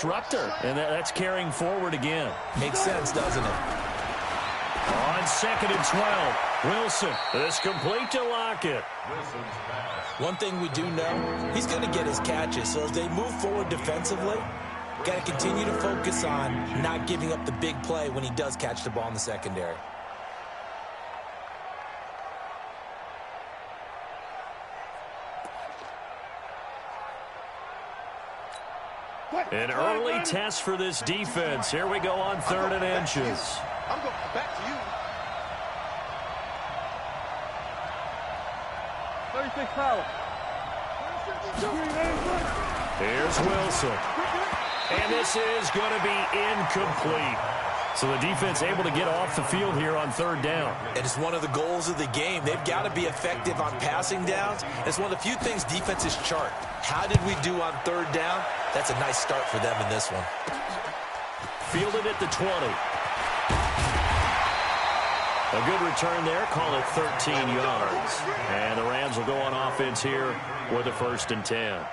disruptor, and that's carrying forward again. Makes sense, doesn't it? On 2nd and 12, Wilson is complete to Lockett. One thing we do know, he's going to get his catches. So as they move forward defensively, got to continue to focus on not giving up the big play when he does catch the ball in the secondary. An early test for this defense. Here we go on 3rd and inches. I'm going back to you. 36 power. Here's Wilson. And this is going to be incomplete. So the defense able to get off the field here on 3rd down. And it's one of the goals of the game. They've got to be effective on passing downs. It's one of the few things defenses chart. How did we do on 3rd down? That's a nice start for them in this one. Fielded at the 20. A good return there. Call it 13 yards. And the Rams will go on offense here with a 1st and 10.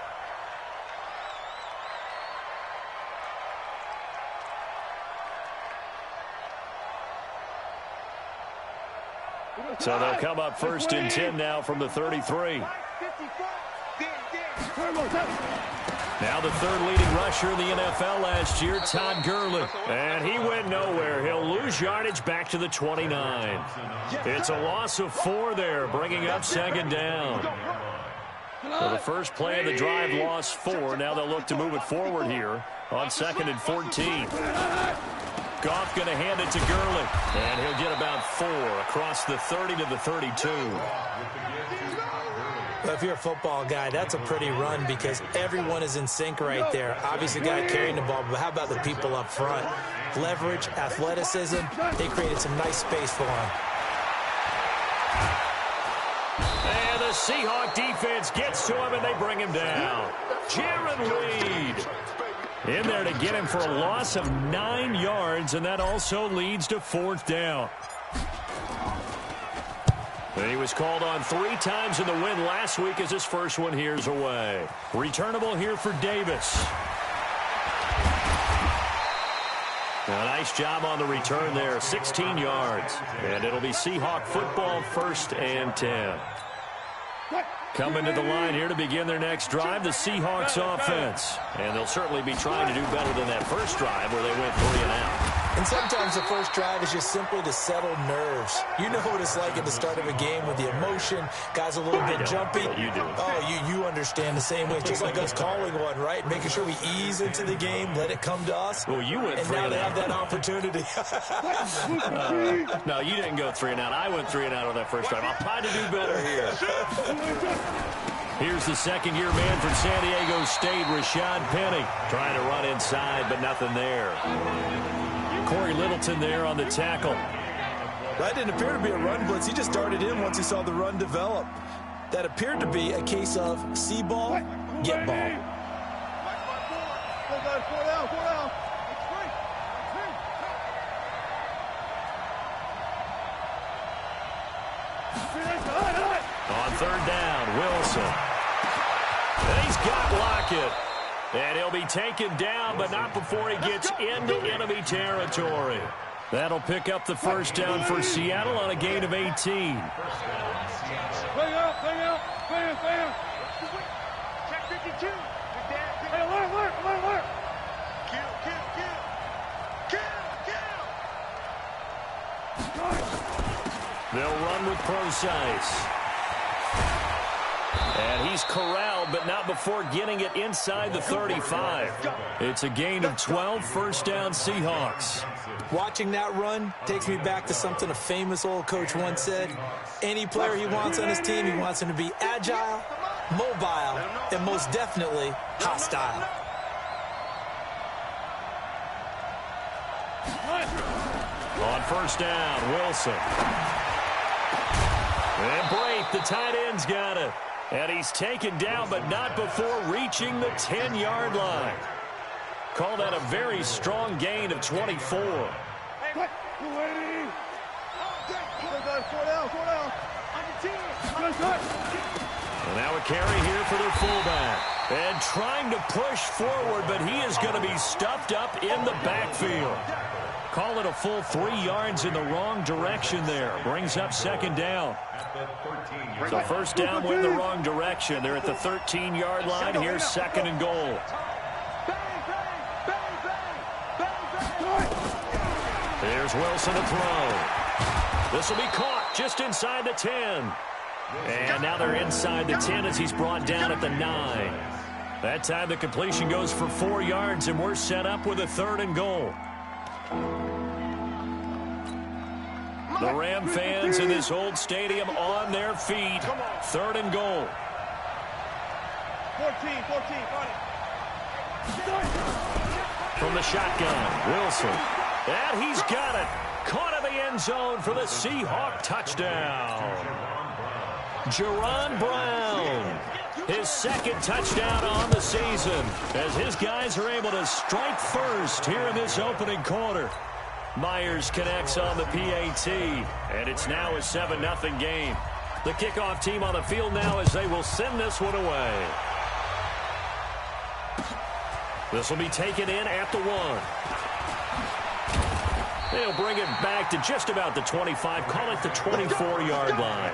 So they'll come up 1st and 10 now from the 33. Now the 3rd leading rusher in the NFL last year, Todd Gurley. And he went nowhere. He'll lose yardage back to the 29. It's a loss of 4 there, bringing up 2nd down. So the first play of the drive lost 4. Now they'll look to move it forward here on 2nd and 14. Goff going to hand it to Gurley. And he'll get about 4 across the 30 to the 32. Well, if you're a football guy, that's a pretty run because everyone is in sync right there. Obviously, guy carrying the ball, but how about the people up front? Leverage, athleticism, they created some nice space for him. And the Seahawk defense gets to him, and they bring him down. Jaron Reed in there to get him for a loss of 9 yards, and that also leads to 4th down. And he was called on 3 times in the win last week as his first one here's away. Returnable here for Davis. A nice job on the return there, 16 yards. And it'll be Seahawk football, 1st and 10. Coming to the line here to begin their next drive, the Seahawks offense. And they'll certainly be trying to do better than that first drive where they went 3 and out. And sometimes the first drive is just simply to settle nerves. You know what it's like at the start of a game with the emotion. Guys a little bit jumpy. You do. Oh, you understand the same way. It's just like us calling one, right? Making sure we ease into the game, let it come to us. Well, you went 3 and now and they out. have that opportunity. No, you didn't go 3 and out. I went 3 and out on that first drive. I'll try to do better here. Here's the second-year man from San Diego State, Rashad Penny. Trying to run inside, but nothing there. Corey Littleton there on the tackle. That didn't appear to be a run blitz. He just darted in once he saw the run develop. That appeared to be a case of see ball, get ball. On 3rd down, Wilson. And he's got Lockett. And he'll be taken down, but not before he gets into enemy territory. That'll pick up the 1st down for Seattle on a gain of 18. Bring out. Check 52. Hey, alert. Kill. They'll run with Procise. And he's corralled, but not before getting it inside the 35. It's a gain of 12, 1st down Seahawks. Watching that run takes me back to something a famous old coach once said. Any player he wants on his team, he wants him to be agile, mobile, and most definitely hostile. On 1st down, Wilson. And Brate, the tight end's got it. And he's taken down, but not before reaching the 10-yard line. Call that a very strong gain of 24. And now a carry here for their fullback. And trying to push forward, but he is going to be stuffed up in the backfield. Call it a full 3 yards in the wrong direction there. Brings up second down. So first down went the wrong direction. They're at the 13-yard line. Here's second and goal. Here's Wilson to throw. This will be caught just inside the 10. And now they're inside the 10 as he's brought down at the 9. That time the completion goes for 4 yards, and we're set up with a third and goal. The Ram fans in this old stadium on their feet. Third and goal. 14, From the shotgun, Wilson. And he's got it. Caught in the end zone for the Seahawk touchdown. Jerron Brown. His second touchdown on the season as his guys are able to strike first here in this opening quarter. Myers connects on the PAT, and it's now a 7-0 game. The kickoff team on the field now as they will send this one away. This will be taken in at the 1. They'll bring it back to just about the 25, call it the 24-yard line.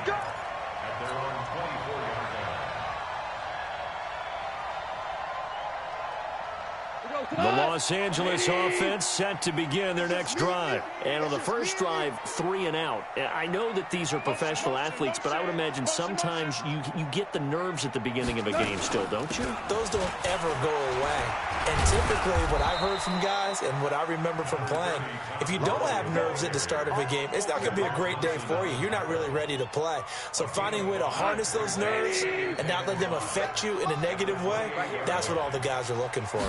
The Los Angeles offense set to begin their next drive. And on the first drive, 3 and out. I know that these are professional athletes, but I would imagine sometimes you get the nerves at the beginning of a game still, don't you? Those don't ever go away. And typically what I've heard from guys and what I remember from playing, if you don't have nerves at the start of a game, it's not going to be a great day for you. You're not really ready to play. So finding a way to harness those nerves and not let them affect you in a negative way, that's what all the guys are looking for.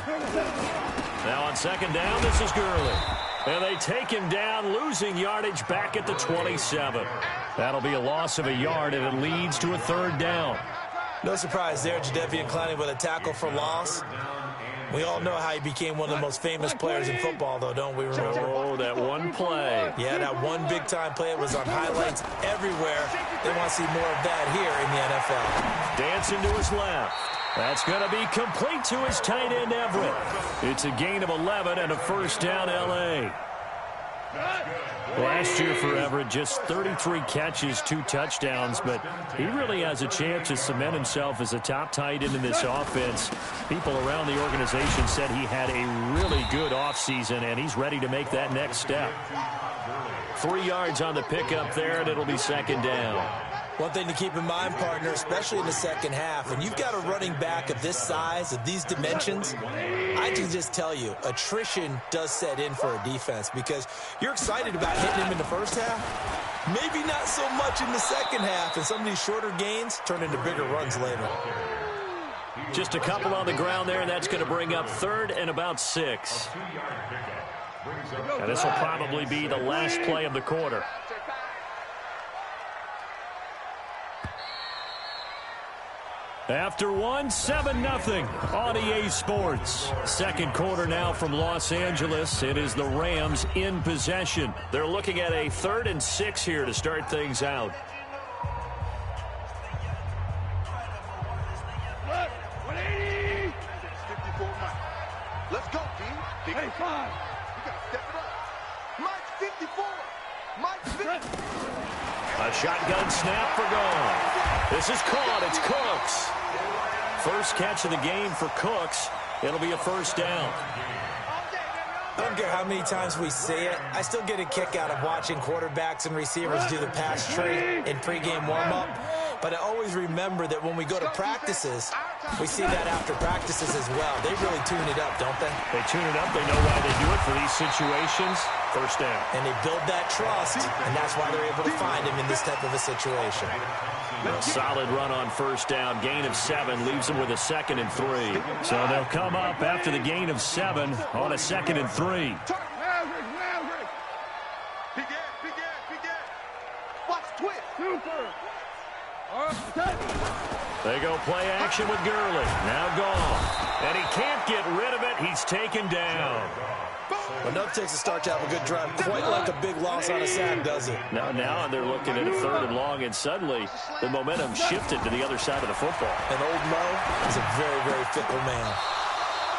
Now on second down, this is Gurley. And they take him down, losing yardage back at the 27. That'll be a loss of a yard, and it leads to a third down. No surprise there, Jadeveon Clowney with a tackle for loss. We all know how he became one of the most famous players in football, though, don't we remember? Oh, that one play. Yeah, that one big-time play. It was on highlights everywhere. They want to see more of that here in the NFL. Dancing to his left. That's going to be complete to his tight end, Everett. It's a gain of 11 and a first down, L.A. Last year for Everett, just 33 catches, 2 touchdowns, but he really has a chance to cement himself as a top tight end in this offense. People around the organization said he had a really good offseason, and he's ready to make that next step. 3 yards on the pickup there, and it'll be second down. One thing to keep in mind, partner, especially in the second half, when you've got a running back of this size, of these dimensions, I can just tell you, attrition does set in for a defense because you're excited about hitting him in the first half. Maybe not so much in the second half, and some of these shorter gains turn into bigger runs later. Just a couple on the ground there, and that's going to bring up third and about 6. And this will probably be the last play of the quarter. After 7-0 on EA Sports. Second quarter now from Los Angeles. It is the Rams in possession. They're looking at a 3rd and 6 here to start things out. Let's go, team. Hey, 5. You got to step it up. Mike 54. Mike 50. A shotgun snap for gone. This is caught. It's Cooks. First catch of the game for Cooks. It'll be a first down. I don't care how many times we see it. I still get a kick out of watching quarterbacks and receivers do the pass tree in pregame warm-up. But I always remember that when we go to practices, we see that after practices as well. They really tune it up, don't they? They tune it up. They know why they do it for these situations. First down. And they build that trust, and that's why they're able to find him in this type of a situation. A solid run on first down. Gain of 7 leaves them with a 2nd and 3. So they'll come up after the gain of 7 on a 2nd and 3. Watch twist. Super. They go play action with Gurley. Now gone. And he can't get rid of it. He's taken down. Enough takes to start to have a good drive, quite like a big loss on a sack, does it? Now they're looking at a 3rd and long, and suddenly the momentum shifted to the other side of the football. And old Mo is a very, very fickle man.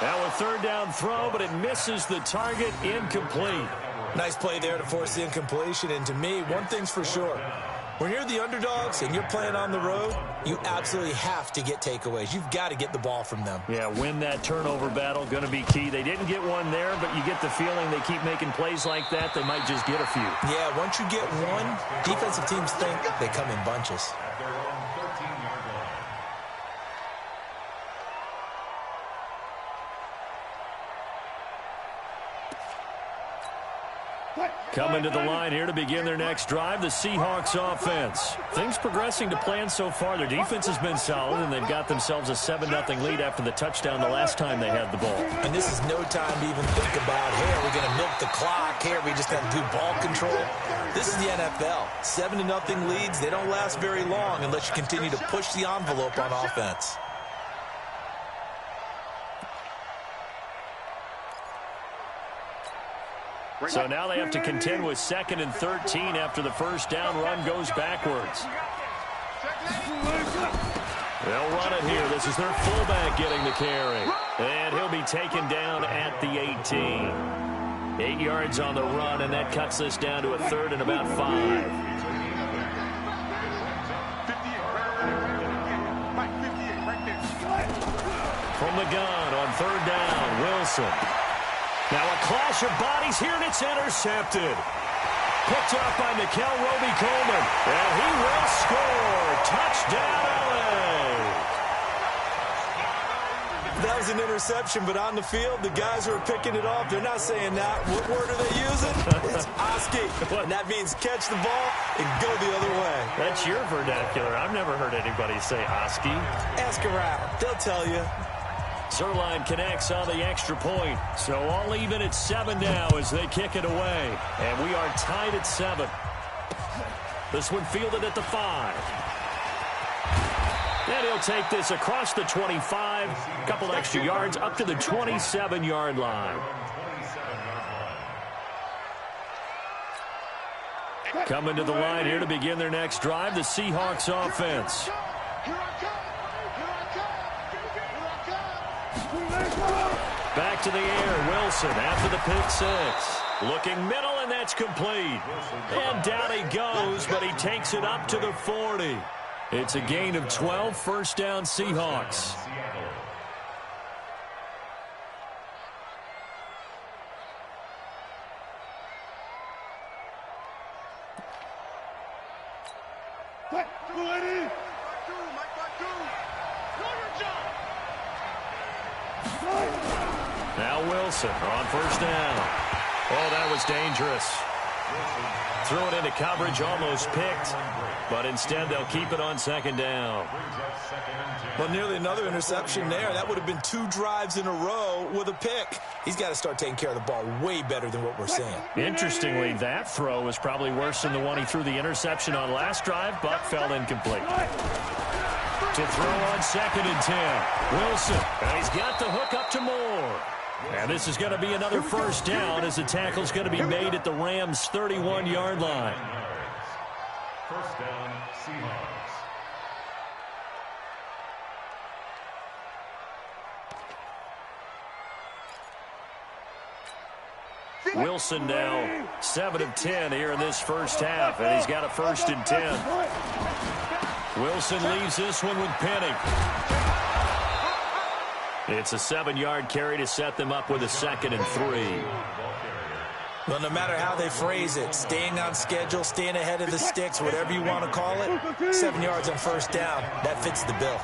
Now a 3rd down throw, but it misses the target, incomplete. Nice play there to force the incompletion, and to me, one thing's for sure. When you're the underdogs and you're playing on the road, you absolutely have to get takeaways. You've got to get the ball from them. Yeah, win that turnover battle, going to be key. They didn't get one there, but you get the feeling they keep making plays like that, they might just get a few. Yeah, once you get one, defensive teams think they come in bunches. Coming to the line here to begin their next drive, the Seahawks offense. Things progressing to plan so far. Their defense has been solid, and they've got themselves a 7-0 lead after the touchdown the last time they had the ball. And this is no time to even think about, hey, are we going to milk the clock? Hey, are we just going to do ball control? This is the NFL. 7-0 leads, they don't last very long unless you continue to push the envelope on offense. So now they have to contend with 2nd and 13 after the first down run goes backwards. They'll run it here. This is their fullback getting the carry. And he'll be taken down at the 18. 8 yards on the run, and that cuts this down to a 3rd and about 5. From the gun on 3rd down, Wilson. Now a clash of bodies here, and it's intercepted. Picked up by Nickel Roby-Coleman, and he will score. Touchdown, LA. That was an interception, but on the field, the guys who are picking it off, they're not saying that. What word are they using? It's Oski. And that means catch the ball and go the other way. That's your vernacular. I've never heard anybody say Oski. Ask around. They'll tell you. Zerline connects on the extra point. So all even at 7 now as they kick it away. And we are tied at 7. This one fielded at the 5. And he'll take this across the 25. A couple extra yards up to the 27-yard line. Coming to the line here to begin their next drive, the Seahawks offense. Back to the air, Wilson after the pick 6. Looking middle, and that's complete. And down he goes, but he takes it up to the 40. It's a gain of 12, first down Seahawks. Now Wilson on first down. Oh, that was dangerous. Threw it into coverage, almost picked, but instead they'll keep it on 2nd down. Well, nearly another interception there. That would have been 2 drives in a row with a pick. He's got to start taking care of the ball way better than what we're seeing. Interestingly, that throw was probably worse than the one he threw the interception on last drive, but fell incomplete. To throw on 2nd and 10. Wilson, and he's got the hook up to Moore. And this is going to be another first down as the tackle's going to be made at the Rams' 31-yard line. First down, Seahawks. Wilson now 7 of 10 here in this first half, and he's got a 1st and 10. Wilson leaves this one with Penning. It's a 7-yard carry to set them up with a 2nd and 3. Well, no matter how they phrase it, staying on schedule, staying ahead of the sticks, whatever you want to call it, 7 yards on first down, that fits the bill.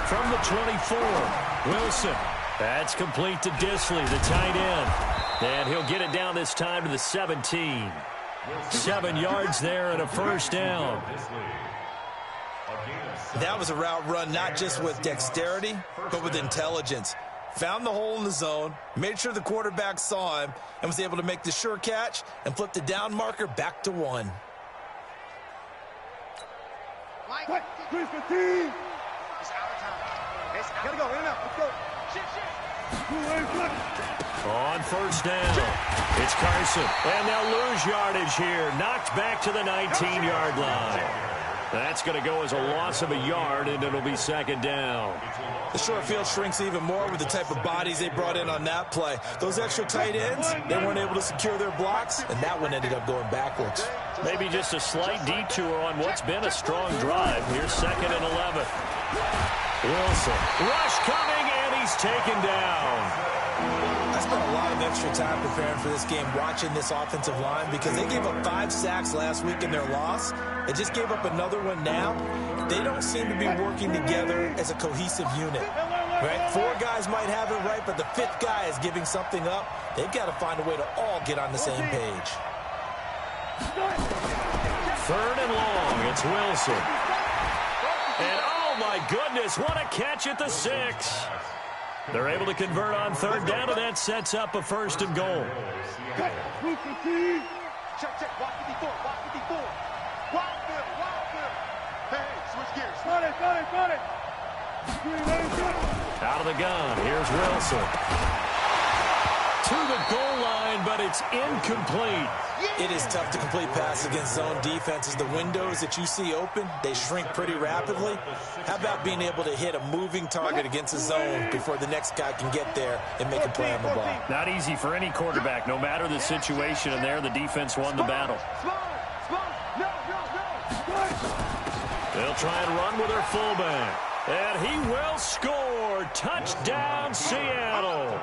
From the 24, Wilson. That's complete to Disley, the tight end. And he'll get it down this time to the 17. 7 yards there and a first down. That was a route run not just with dexterity, but with intelligence. Found the hole in the zone, made sure the quarterback saw him, and was able to make the sure catch and flip the down marker back to 1. Gotta go, in and out, let's go. On first down, it's Carson. And they'll lose yardage here. Knocked back to the 19-yard line. That's going to go as a loss of a yard, and it'll be second down. The short field shrinks even more with the type of bodies they brought in on that play. Those extra tight ends, they weren't able to secure their blocks, and that one ended up going backwards. Maybe just a slight detour on what's been a strong drive. Here's second and 11. Wilson, rush coming, and he's taken down. I spent a lot of extra time preparing for this game watching this offensive line because they gave up 5 sacks last week in their loss. They just gave up another one now. They don't seem to be working together as a cohesive unit. Right? 4 guys might have it right, but the 5th guy is giving something up. They've got to find a way to all get on the same page. Third and long, it's Wilson. And oh my goodness, what a catch at the 6. They're able to convert on third down, and that sets up a first and goal. Check, walk 54, walk 54. Wild Bill. Hey, switch gears. Got it. Out of the gun, here's Wilson. To the goal line, but it's incomplete. It is tough to complete passes against zone defenses. The windows that you see open, they shrink pretty rapidly. How about being able to hit a moving target against a zone before the next guy can get there and make a play on the ball? Not easy for any quarterback, no matter the situation, and there the defense won the battle. They'll try and run with their fullback. And he will score. Touchdown, Seattle.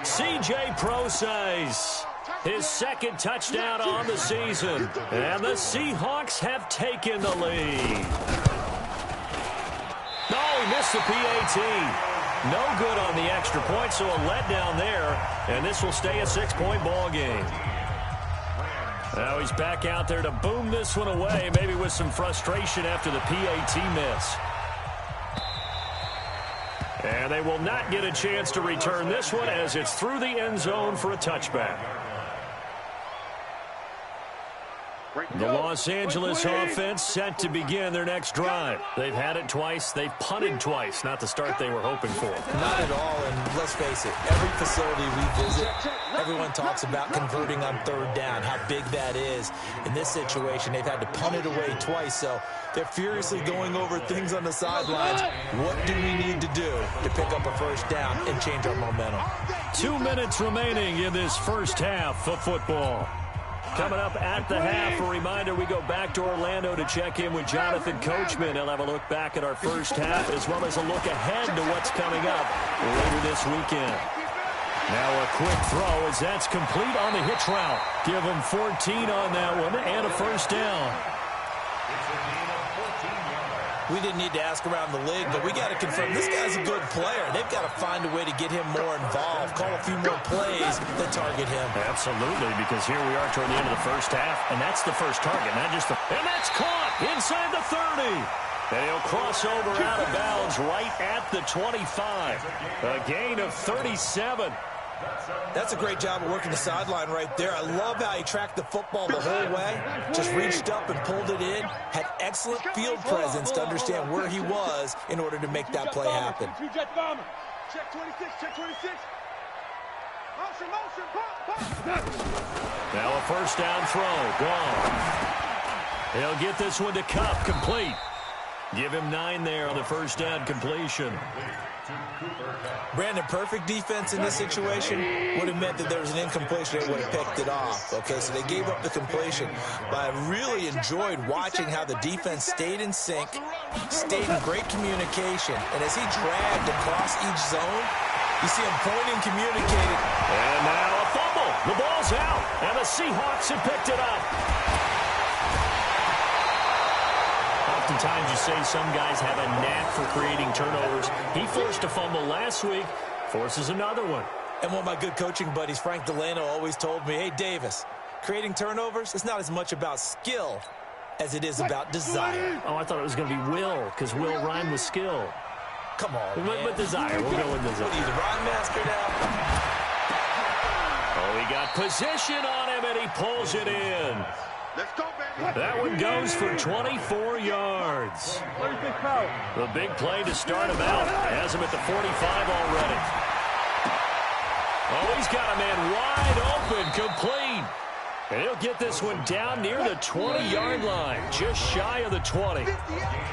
C.J. Prosise, his second touchdown on the season. And the Seahawks have taken the lead. Oh, he missed the PAT. No good on the extra point, so a letdown there. And this will stay a 6-point ball game. Now he's back out there to boom this one away, maybe with some frustration after the PAT miss. And they will not get a chance to return this one as it's through the end zone for a touchback. The Los Angeles offense set to begin their next drive. They've had it twice. They've punted twice. Not the start they were hoping for. Not at all, and let's face it, every facility we visit, everyone talks about converting on third down, how big that is. In this situation, they've had to punt it away twice, so they're furiously going over things on the sidelines. What do we need to do to pick up a first down and change our momentum? 2 minutes remaining in this first half of football. Coming up at the half, a reminder, we go back to Orlando to check in with Jonathan Coachman. He'll have a look back at our first half as well as a look ahead to what's coming up later this weekend. Now a quick throw as that's complete on the hitch route. Give him 14 on that one and a first down. We didn't need to ask around the league, but we got to confirm this guy's a good player. They've got to find a way to get him more involved, call a few more plays that target him. Absolutely, because here we are toward the end of the first half, and that's the first target, not just the... And that's caught inside the 30. And he'll cross over out of bounds right at the 25. A gain of 37. That's a great job of working the sideline right there. I love how he tracked the football the whole way, just reached up and pulled it in, had excellent field presence to understand where he was in order to make that play happen. Check 26, check 26. Motion. Now a first down throw, gone. He'll get this one to Cup, complete. Give him 9 there on the first down completion. Brandon, perfect defense in this situation would have meant that there was an incompletion. They would have picked it off. Okay, so they gave up the completion. But I really enjoyed watching how the defense stayed in sync, stayed in great communication. And as he dragged across each zone, you see him pointing, communicating. And now a fumble. The ball's out, and the Seahawks have picked it up. Oftentimes you say some guys have a knack for creating turnovers. He forced a fumble last week, forces another one. And one of my good coaching buddies, Frank Delano, always told me, hey, Davis, creating turnovers is not as much about skill as it is about desire. Oh, I thought it was going to be will, because will rhyme with skill. Come on, man. With desire. We'll go with desire. What are you, the rhyme master now? Oh, he got position on him, and he pulls it in. Let's go, baby. That one goes for 24 yards. The big play to start him out. Has him at the 45 already. Oh, he's got a man wide open, complete. And he'll get this one down near the 20-yard line, just shy of the 20.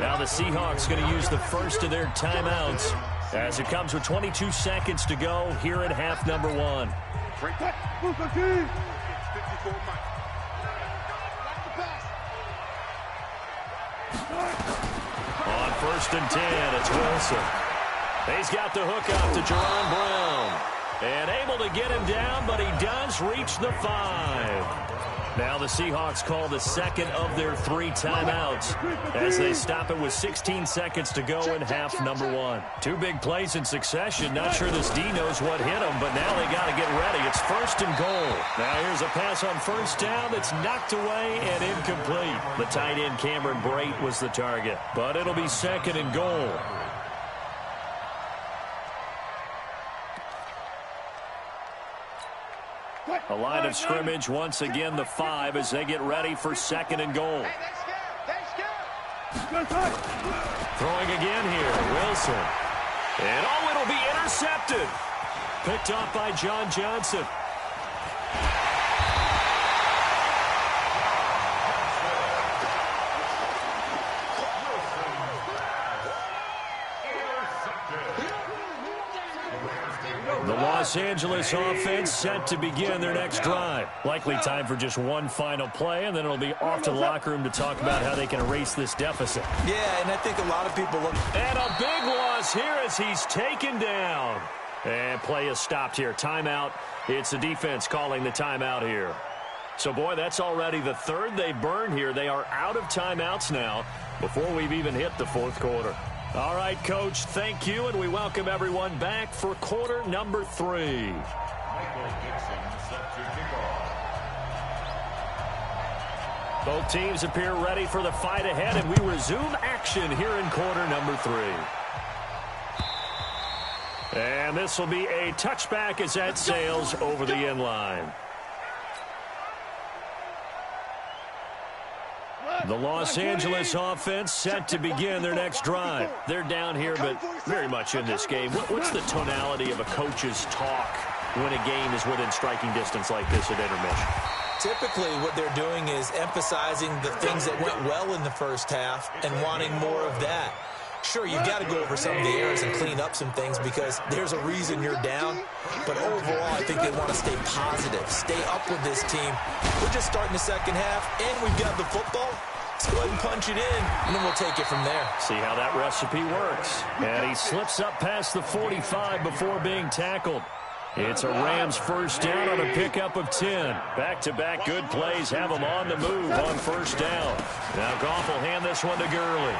Now the Seahawks going to use the first of their timeouts as it comes with 22 seconds to go here at half number 1. On 1st and 10, it's Wilson. He's got the hook out to Jerron Brown. And able to get him down, but he does reach the 5. Now the Seahawks call the second of their 3 timeouts as they stop it with 16 seconds to go in half number 1. 2 big plays in succession. Not sure this D knows what hit him, but now they got to get ready. It's 1st and goal. Now here's a pass on 1st down that's knocked away and incomplete. The tight end Cameron Brate was the target, but it'll be 2nd and goal. A line of scrimmage, once again the 5 as they get ready for 2nd and goal. Throwing again here, Wilson. And oh, it'll be intercepted. Picked off by John Johnson. The Los Angeles offense set to begin their next drive. Likely time for just one final play, and then it'll be off to the locker room to talk about how they can erase this deficit. Yeah, and I think a lot of people look. And a big loss here as he's taken down. And play is stopped here. Timeout. It's the defense calling the timeout here. So, boy, that's already the 3rd they burned here. They are out of timeouts now before we've even hit the 4th quarter. All right, Coach, thank you, and we welcome everyone back for quarter number 3. Both teams appear ready for the fight ahead, and we resume action here in quarter number 3. And this will be a touchback as that sails over the end line. The Los Angeles offense set to begin their next drive. They're down here, but very much in this game. What's the tonality of a coach's talk when a game is within striking distance like this at intermission? Typically, what they're doing is emphasizing the things that went well in the first half and wanting more of that. Sure, you've got to go over some of the errors and clean up some things because there's a reason you're down. But overall, I think they want to stay positive, stay up with this team. We're just starting the second half, and we've got the football. Let's go ahead and punch it in, and then we'll take it from there. See how that recipe works. And he slips up past the 45 before being tackled. It's a Rams first down on a pickup of 10. Back-to-back good plays have them on the move on first down. Now Goff will hand this one to Gurley.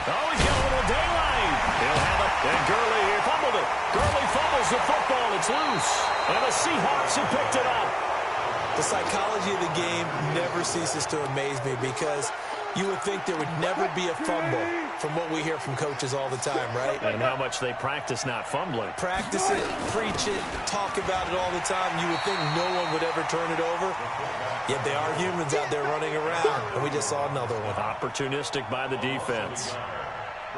Oh, he's got a little daylight. He'll have it. And Gurley here fumbled it. Gurley fumbles the football. It's loose. And the Seahawks have picked it up. The psychology of the game never ceases to amaze me because you would think there would never be a fumble from what we hear from coaches all the time, right? And how much they practice not fumbling. Practice it, preach it, talk about it all the time. You would think no one would ever turn it over. Yet they are humans out there running around, and we just saw another one. Opportunistic by the defense.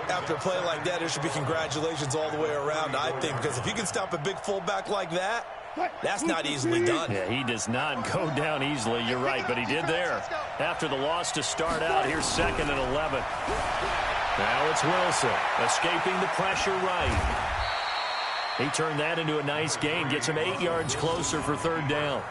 After a play like that, there should be congratulations all the way around, I think, because if you can stop a big fullback like that, that's not easily done. Yeah, he does not go down easily. You're right, but he did there. After the loss to start out, here's 2nd and 11. Now it's Wilson, escaping the pressure right. He turned that into a nice gain, gets him 8 yards closer for 3rd down.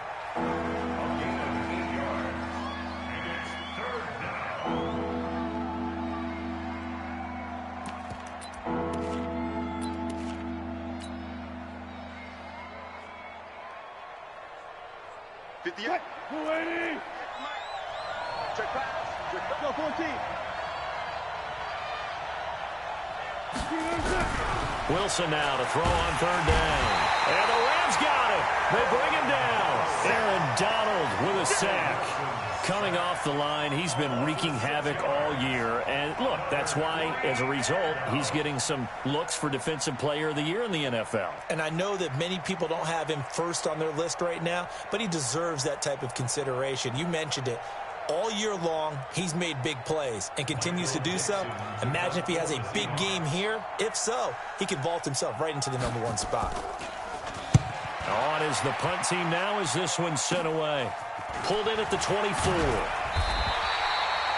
Wilson now to throw on 3rd down. And the Rams got it. They bring him down. Aaron Donald with a sack. Coming off the line, he's been wreaking havoc all year. And look, that's why, as a result, he's getting some looks for Defensive Player of the Year in the NFL. And I know that many people don't have him first on their list right now, but he deserves that type of consideration. You mentioned it. all year long, he's made big plays and continues to do so. Imagine if he has a big game here. If so, he could vault himself right into the #1 spot. On is the punt team now as this one's sent away. Pulled in at the 24.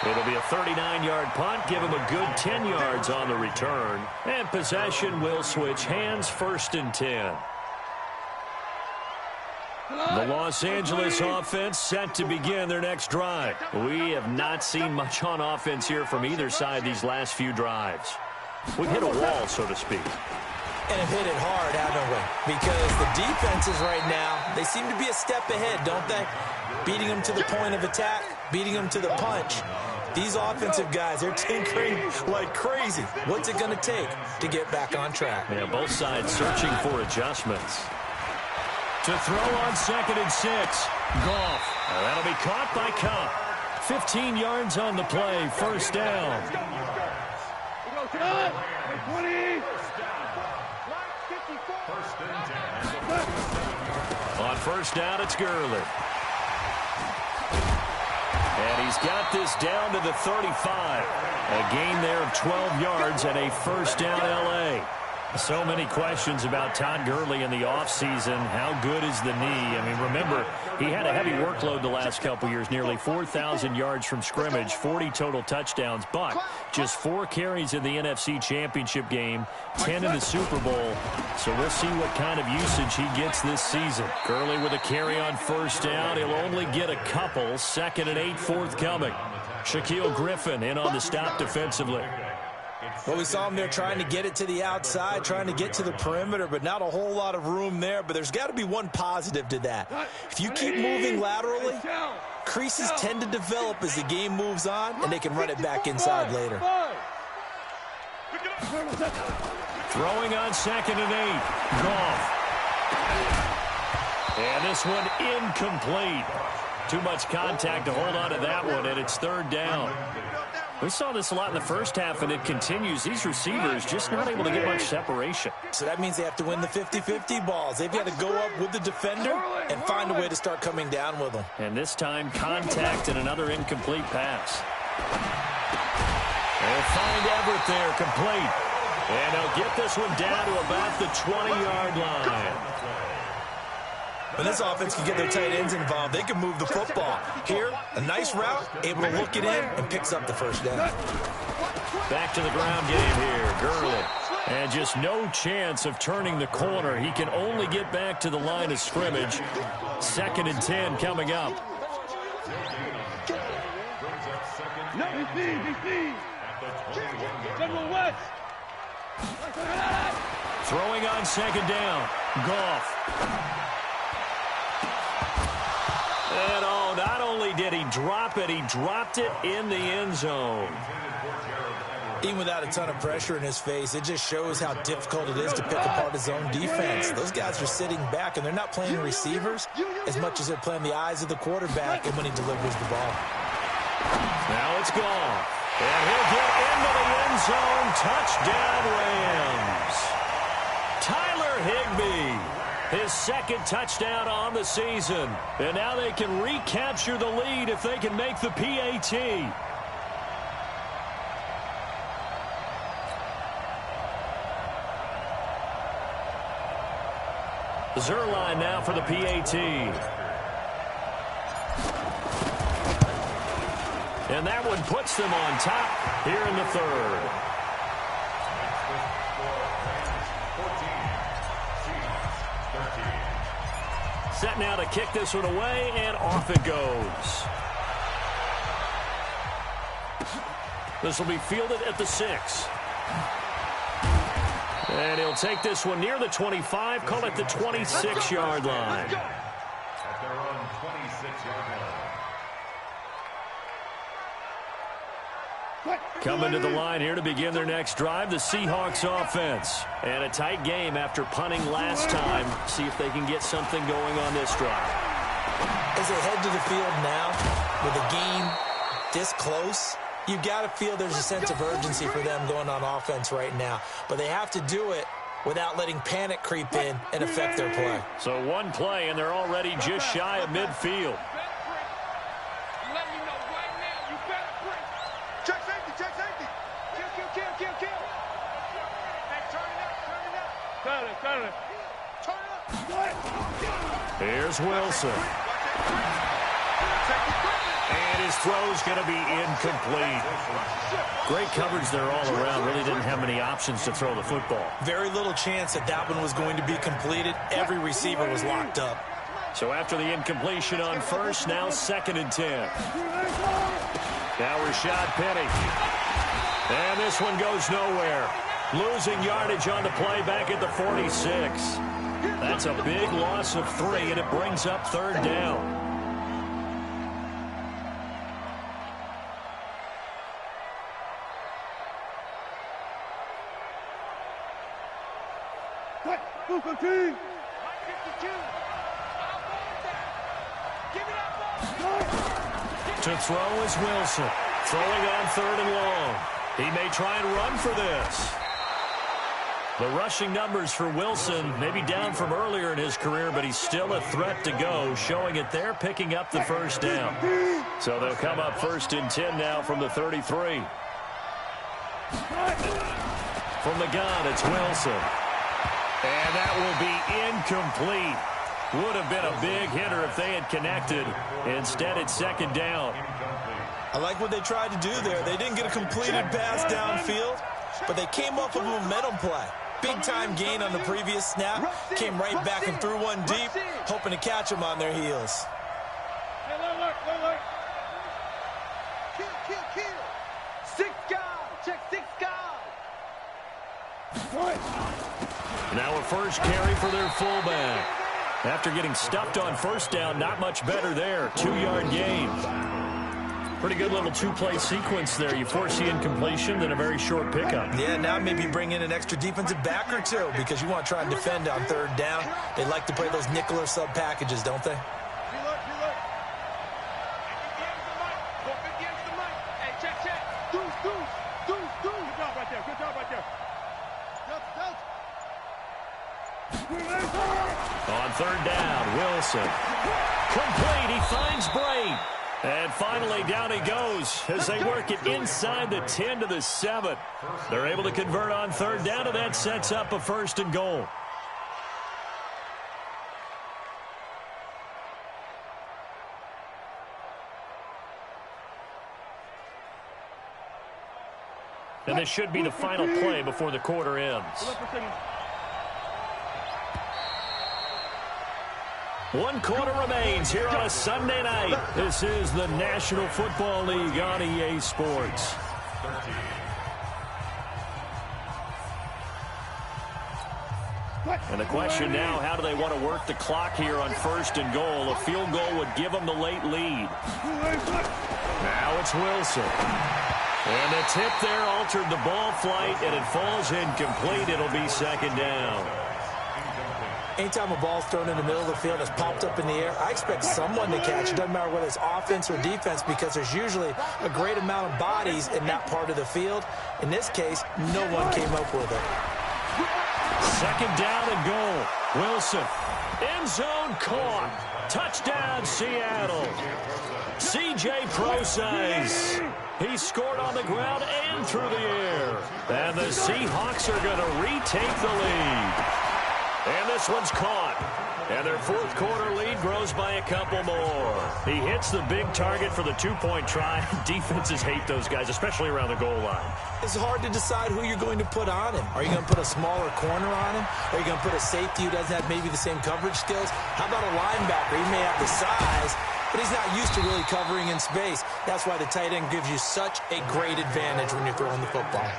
It'll be a 39-yard punt. Give him a good 10 yards on the return. And possession will switch hands, 1st and 10. The Los Angeles offense set to begin their next drive. We have not seen much on offense here from either side these last few drives. We've hit a wall, so to speak. And have hit it hard, haven't we? Because the defenses right now, they seem to be a step ahead, don't they? Beating them to the point of attack, beating them to the punch. These offensive guys, they're tinkering like crazy. What's it going to take to get back on track? Yeah, both sides searching for adjustments. To throw on 2nd and 6. Goff. That'll be caught by Cup. 15 yards on the play. 1st down. On 1st down, it's Gurley. And he's got this down to the 35. A gain there of 12 yards and a 1st down L.A. So many questions about Todd Gurley in the offseason. How good is the knee? I mean, remember, he had a heavy workload the last couple years, nearly 4,000 yards from scrimmage, 40 total touchdowns, but just 4 carries in the NFC Championship game, 10 in the Super Bowl. So we'll see what kind of usage he gets this season. Gurley with a carry on 1st down. He'll only get a couple. 2nd and 8 forthcoming. Shaquille Griffin in on the stop defensively. Well, we saw him there trying to get it to the outside, trying to get to the perimeter, but not a whole lot of room there. But there's got to be one positive to that. If you keep moving laterally, creases tend to develop as the game moves on, and they can run it back inside later. Throwing on 2nd and 8. Goff. And this one incomplete. Too much contact to hold on to that one, and it's 3rd down. We saw this a lot in the first half, and it continues. These receivers just not able to get much separation. So that means they have to win the 50-50 balls. They've got to go up with the defender and find a way to start coming down with them. And this time, contact and another incomplete pass. They'll find Everett there, complete. And they'll get this one down to about the 20-yard line. When this offense can get their tight ends involved, they can move the football. Here, a nice route, able to look it in, and picks up the 1st down. Back to the ground game here, Gurley. And just no chance of turning the corner. He can only get back to the line of scrimmage. 2nd and 10 coming up. Throwing on 2nd down. Goff. And oh, not only did he drop it, he dropped it in the end zone. Even without a ton of pressure in his face, it just shows how difficult it is to pick apart his own defense. Those guys are sitting back, and they're not playing receivers as much as they're playing the eyes of the quarterback and when he delivers the ball. Now it's gone. And he'll get into the end zone. Touchdown, Rams. Tyler Higbee. His 2nd touchdown on the season. And now they can recapture the lead if they can make the PAT. Zerline now for the PAT. And that one puts them on top here in the 3rd. Set now to kick this one away, and off it goes. This will be fielded at the 6. And he'll take this one near the 25, call it the 26-yard line. At their own 26-yard line. Coming to the line here to begin their next drive, the Seahawks offense. And a tight game after punting last time. See if they can get something going on this drive. As they head to the field now, with a game this close, you've got to feel there's a sense of urgency for them going on offense right now. But they have to do it without letting panic creep in and affect their play. So one play, and they're already just shy of midfield. Here's Wilson. And his throw's going to be incomplete. Great coverage there all around. Really didn't have many options to throw the football. Very little chance that that one was going to be completed. Every receiver was locked up. So after the incompletion on first, now 2nd and 10. Now Rashad Penny. And this one goes nowhere. Losing yardage on the play back at the 46. That's a big loss of 3, and it brings up 3rd down. To throw is Wilson. Throwing on 3rd and long. He may try and run for this. The rushing numbers for Wilson may be down from earlier in his career, but he's still a threat to go, showing it there, picking up the 1st down. So they'll come up 1st and 10 now from the 33. From the gun, it's Wilson. And that will be incomplete. Would have been a big hitter if they had connected. Instead, it's 2nd down. I like what they tried to do there. They didn't get a completed pass downfield, but they came off of a momentum play. Big-time gain on the previous snap. Came right back and threw one deep, hoping to catch them on their heels. Kill. 6 guys. Check 6 guys. Now a first carry for their fullback. After getting stuffed on 1st down, not much better there. 2-yard gain. Pretty good little 2-play sequence there. You force the incompletion, then a very short pickup. Yeah, now maybe bring in an extra defensive back or 2 because you want to try and defend on 3rd down. They like to play those nickel or sub packages, don't they? On 3rd down, Wilson. Complete, he finds Bray. And finally, down he goes as they work it inside the 10 to the 7. They're able to convert on 3rd down, and that sets up a 1st and goal. And this should be the final play before the quarter ends. 1 quarter remains here on a Sunday night. This is the National Football League on EA Sports. And the question now, how do they want to work the clock here on 1st and goal? A field goal would give them the late lead. Now it's Wilson. And the tip there altered the ball flight, and it falls incomplete. It'll be 2nd down. Anytime a ball's thrown in the middle of the field that's popped up in the air, I expect someone to catch it. Doesn't matter whether it's offense or defense, because there's usually a great amount of bodies in that part of the field. In this case, no one came up with it. 2nd down and goal. Wilson. End zone caught. Touchdown, Seattle. C.J. Prosise. He scored on the ground and through the air. And the Seahawks are going to retake the lead. And this one's caught. And their 4th quarter lead grows by a couple more. He hits the big target for the 2-point try. Defenses hate those guys, especially around the goal line. It's hard to decide who you're going to put on him. Are you going to put a smaller corner on him? Are you going to put a safety who doesn't have maybe the same coverage skills? How about a linebacker? He may have the size, but he's not used to really covering in space. That's why the tight end gives you such a great advantage when you're throwing the football.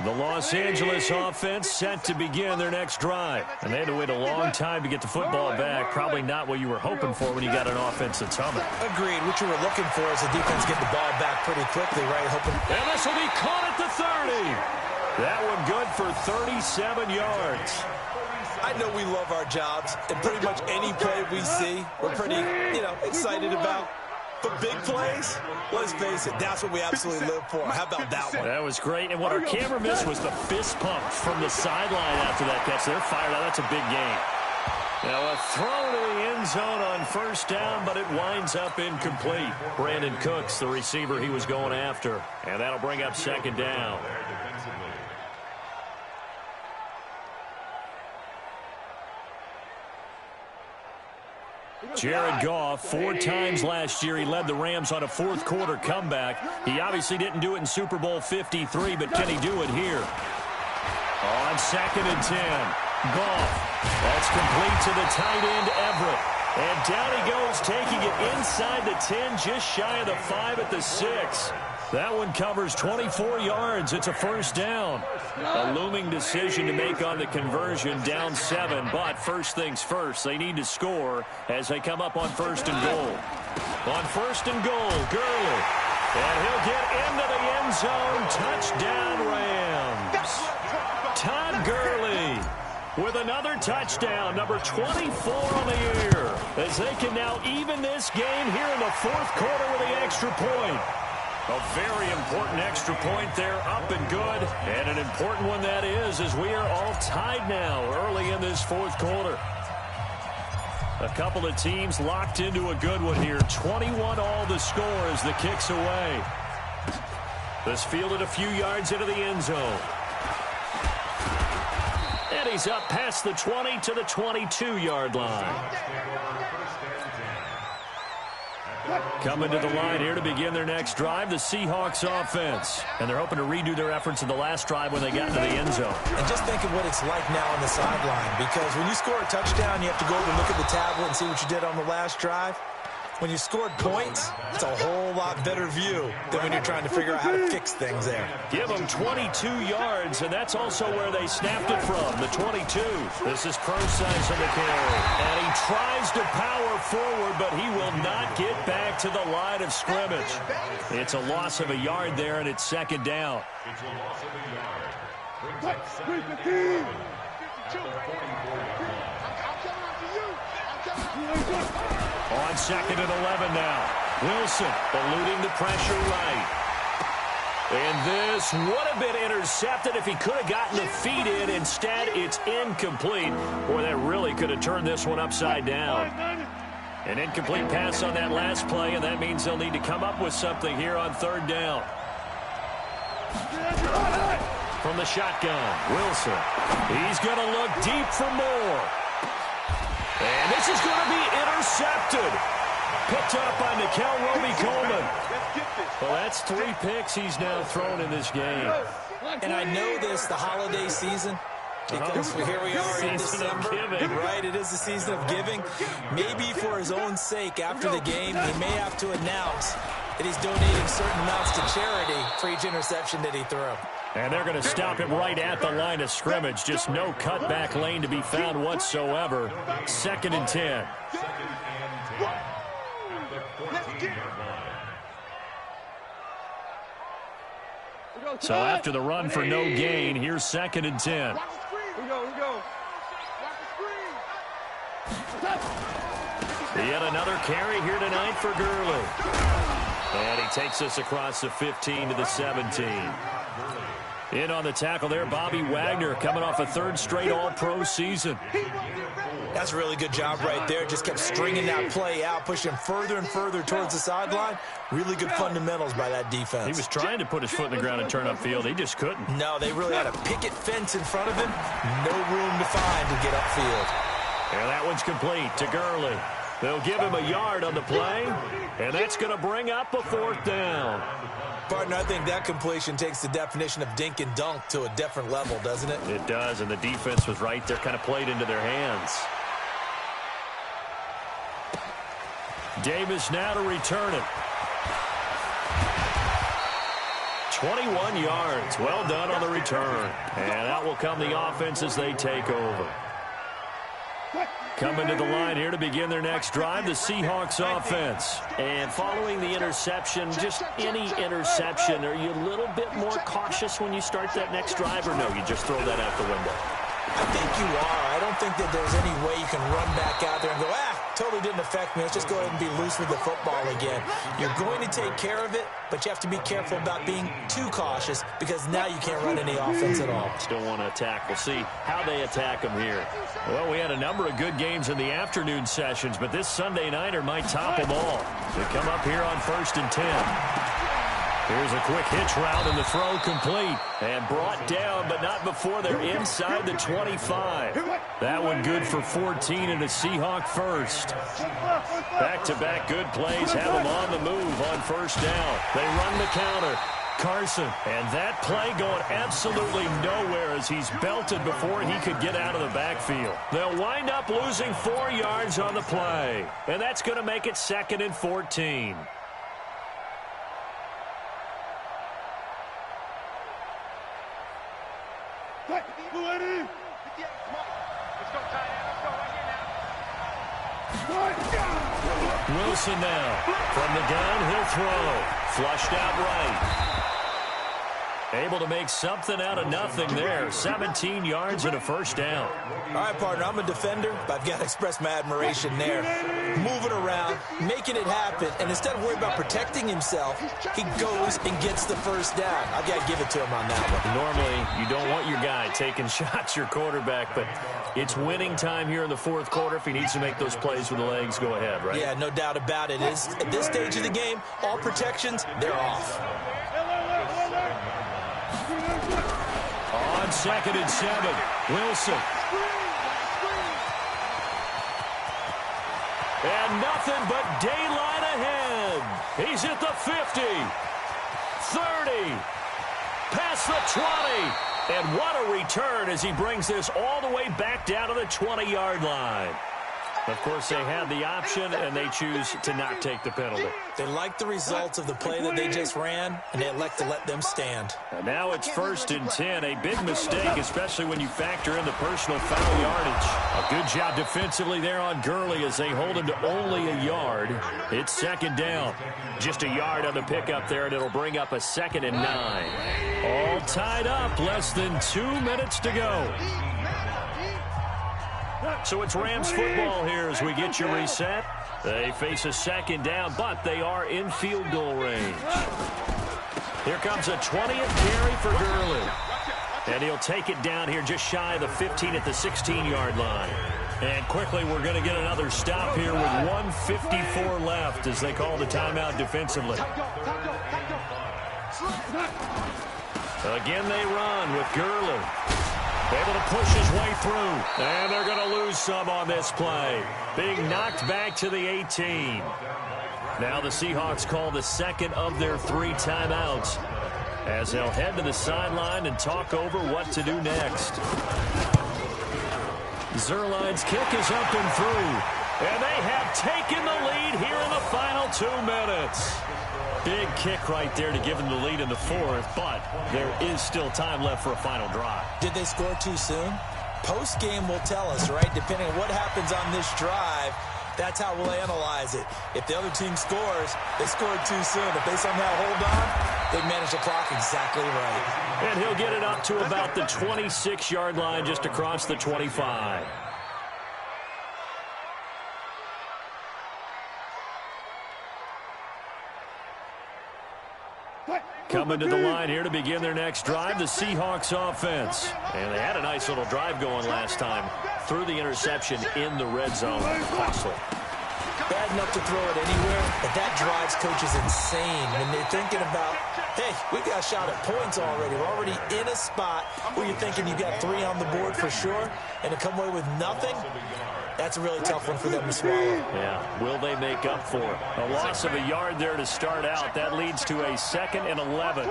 The Los Angeles offense set to begin their next drive. And they had to wait a long time to get the football back. Probably not what you were hoping for when you got an offense that's humming. Agreed. What you were looking for is the defense get the ball back pretty quickly, right? And this will be caught at the 30. That one good for 37 yards. I know we love our jobs, and pretty much any play we see, we're pretty, excited about. But big plays, let's face it, that's what we absolutely live for. How about that one? That was great. And what our camera missed was the fist pump from the sideline after that catch. They're fired out. That's a big game. Now a throw to the end zone on first down, but it winds up incomplete. Brandon Cooks, the receiver he was going after. And that'll bring up second down. Jared Goff, 4 times last year he led the Rams on a fourth-quarter comeback. He obviously didn't do it in Super Bowl 53, but can he do it here? On 2nd and 10, Goff. That's complete to the tight end, Everett. And down he goes, taking it inside the 10, just shy of the 5 at the 6. That one covers 24 yards. It's a first down. A looming decision to make on the conversion, down 7. But first things first, they need to score as they come up on 1st and goal. On 1st and goal, Gurley. And he'll get into the end zone. Touchdown, Rams. Todd Gurley with another touchdown, number 24 on the year, as they can now even this game here in the 4th quarter with the extra point. A very important extra point there, up and good, and an important one that is, as we are all tied now early in this 4th quarter. A couple of teams locked into a good one here. 21 all the score as the kick's away. This fielded a few yards into the end zone. And he's up past the 20 to the 22-yard line. Coming to the line here to begin their next drive, the Seahawks offense. And they're hoping to redo their efforts in the last drive when they got into the end zone. And just think of what it's like now on the sideline, because when you score a touchdown, you have to go over and look at the tablet and see what you did on the last drive. When you scored points, it's a whole lot better view than when you're trying to figure out how to fix things there. Give them 22 yards, and that's also where they snapped it from, the 22. This is Procise on the carry. And he tries to power forward, but he will not get back to the line of scrimmage. It's a loss of a yard there, and it's 2nd down. It's a loss of a yard. Brings up 2nd On 2nd and 11 now. Wilson eluding the pressure right. And this would have been intercepted if he could have gotten the feet in. Instead, it's incomplete. Boy, that really could have turned this one upside down. An incomplete pass on that last play, and that means they'll need to come up with something here on 3rd down. From the shotgun, Wilson. He's going to look deep for more. And this is going to be intercepted. Picked up by Nickel Roby-Coleman. Well, that's 3 picks he's now thrown in this game. And I know this, the holiday season, because here we are in December, right? It is the season of giving. Maybe for his own sake, after the game, he may have to announce that he's donating certain amounts to charity for each interception that he threw. And they're going to stop him right at the line of scrimmage. Just no cutback lane to be found whatsoever. 2nd and 10. So after the run for no gain, here's 2nd and 10. Yet another carry here tonight for Gurley. And he takes us across the 15 to the 17. In on the tackle there, Bobby Wagner, coming off a 3rd straight All-Pro season. That's a really good job right there. Just kept stringing that play out, pushing him further and further towards the sideline. Really good fundamentals by that defense. He was trying to put his foot in the ground and turn upfield. He just couldn't. No, they really had a picket fence in front of him. No room to find to get upfield. And that one's complete to Gurley. They'll give him a yard on the play, and that's going to bring up a 4th down. Partner, I think that completion takes the definition of dink and dunk to a different level, doesn't it? It does, and the defense was right there, kind of played into their hands. Davis now to return it. 21 yards. Well done on the return. And out will come the offense as they take over. Coming to the line here to begin their next drive, the Seahawks offense. And following the interception, just any interception, are you a little bit more cautious when you start that next drive, or no, you just throw that out the window? I think you are. I don't think that there's any way you can run back out there and go, totally didn't affect me. Let's just go ahead and be loose with the football again. You're going to take care of it, but you have to be careful about being too cautious because now you can't run any offense at all. Still want to attack. We'll see how they attack them here. Well, we had a number of good games in the afternoon sessions, but this Sunday nighter might top them all. They come up here on 1st and 10. Here's a quick hitch route, and the throw complete. And brought down, but not before they're inside the 25. That one good for 14 and a Seahawk first. Back-to-back good plays have them on the move on 1st down. They run the counter. Carson, and that play going absolutely nowhere as he's belted before he could get out of the backfield. They'll wind up losing 4 yards on the play, and that's going to make it 2nd and 14. Wilson now. From the gun, he'll throw. Flushed out right. Able to make something out of nothing there. 17 yards and a 1st down. All right, partner, I'm a defender, but I've got to express my admiration there. Moving around, making it happen, and instead of worrying about protecting himself, he goes and gets the 1st down. I've got to give it to him on that one. Normally, you don't want your guy taking shots, your quarterback, but it's winning time here in the 4th quarter. If he needs to make those plays with the legs, go ahead, right? Yeah, no doubt about it. At this stage of the game, all protections, they're off. On 2nd and 7, Wilson. And nothing but daylight ahead. He's at the 50, 30, past the 20. And what a return as he brings this all the way back down to the 20-yard line. Of course, they had the option, and they choose to not take the penalty. They like the results of the play that they just ran, and they elect to let them stand. And now it's 1st and 10. A big mistake, especially when you factor in the personal foul yardage. A good job defensively there on Gurley as they hold him to only a yard. It's 2nd down. Just a yard on the pickup there, and it'll bring up a 2nd and 9. All tied up. Less than 2 minutes to go. So it's Rams football here as we get you reset. They face a 2nd down, but they are in field goal range. Here comes a 20th carry for Gurley. And he'll take it down here just shy of the 15 at the 16-yard line. And quickly, we're going to get another stop here with 1:54 left as they call the timeout defensively. Again, they run with Gurley. Able to push his way through. And they're going to lose some on this play. Being knocked back to the 18. Now the Seahawks call the 2nd of their 3 timeouts as they'll head to the sideline and talk over what to do next. Zuerlein's kick is up and through. And they have taken the lead here in the final 2 minutes. Big kick right there to give them the lead in the 4th, but there is still time left for a final drive. Did they score too soon? Post-game will tell us, right? Depending on what happens on this drive, that's how we'll analyze it. If the other team scores, they scored too soon. If they somehow hold on, they manage the clock exactly right. And he'll get it up to about the 26-yard line just across the 25. Coming to the line here to begin their next drive, the Seahawks offense. And they had a nice little drive going last time. Threw the interception in the red zone. Costly. Bad enough to throw it anywhere, but that drives coaches insane when they're thinking about, hey, we've got a shot at points already. We're already in a spot where you're thinking you've got 3 on the board for sure, and to come away with nothing, that's a really tough one for them to swallow. Yeah, will they make up for it? A loss of a yard there to start out. That leads to a 2nd and 11.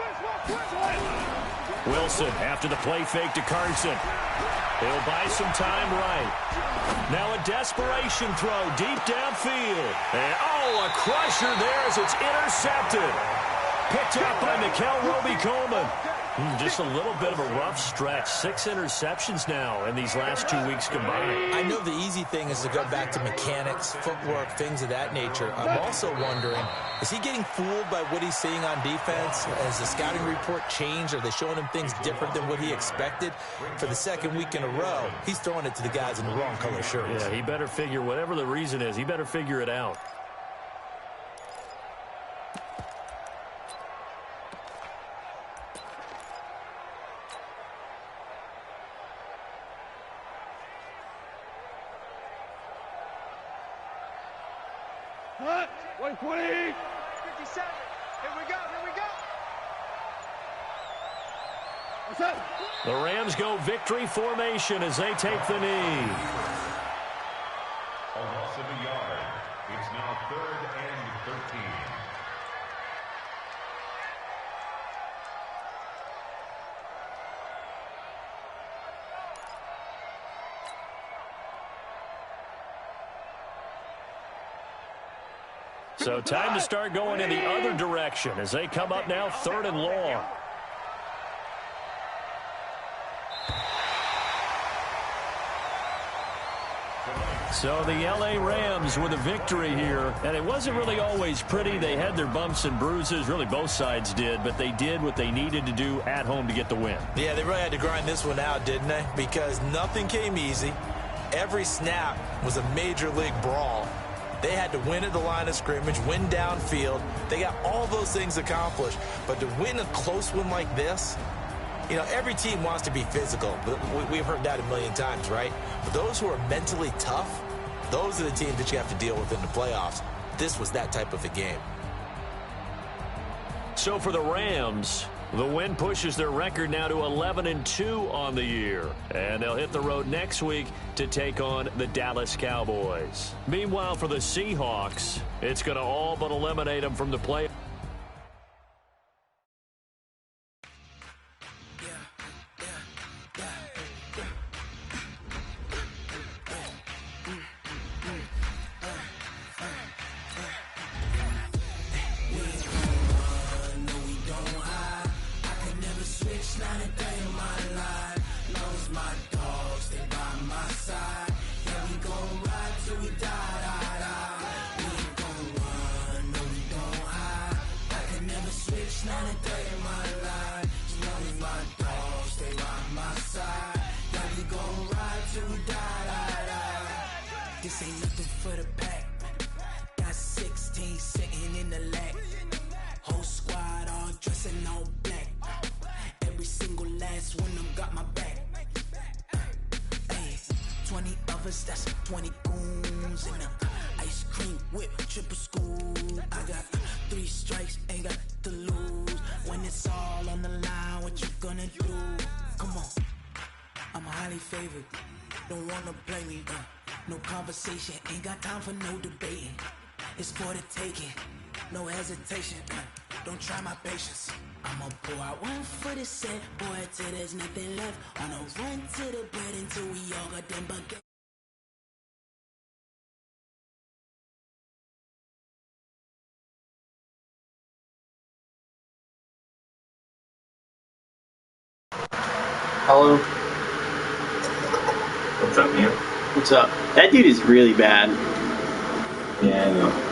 Wilson after the play fake to Carson. He'll buy some time right. Now a desperation throw deep downfield. And, oh, a crusher there as it's intercepted. Picked up by Mikel Roby-Coleman. Just a little bit of a rough stretch. 6 interceptions now in these last 2 weeks combined. I know the easy thing is to go back to mechanics, footwork, things of that nature. I'm also wondering, is he getting fooled by what he's seeing on defense? Has the scouting report changed? Are they showing him things different than what he expected? For the second week in a row, he's throwing it to the guys in the wrong color shirts. Yeah, he better figure, whatever the reason is, he better figure it out. Cut. 120. 57. Here we go. Here we go. What's up? The Rams go victory formation as they take the knee. A loss of a yard. It's now 3rd and 13. So time to start going in the other direction as they come up now 3rd and long. So the L.A. Rams with a victory here, and it wasn't really always pretty. They had their bumps and bruises, really both sides did, but they did what they needed to do at home to get the win. Yeah, they really had to grind this one out, didn't they? Because nothing came easy. Every snap was a major league brawl. They had to win at the line of scrimmage, win downfield. They got all those things accomplished. But to win a close one like this, you know, every team wants to be physical. We've heard that a million times, right? But those who are mentally tough, those are the teams that you have to deal with in the playoffs. This was that type of a game. So for the Rams, the win pushes their record now to 11-2 on the year. And they'll hit the road next week to take on the Dallas Cowboys. Meanwhile, for the Seahawks, it's going to all but eliminate them from the playoffs. This ain't nothing for the pack. Got 16 sitting in the lag. Whole squad all dressing all black. Every single last one of them got my back. Hey, 20 of us, that's 20 goons in them. Ice cream whip, triple scoop. I got 3 strikes, ain't got to lose. When it's all on the line, what you gonna do? Come on, I'm highly favored. Don't wanna play me, no conversation, ain't got time for no debating. It's for the taking, no hesitation. Don't try my patience. I'ma pour out one for the set, boy, till there's nothing left. On a run to the bread until we all got them buckets. Hello. What's up, man? What's up? That dude is really bad. Yeah, I know.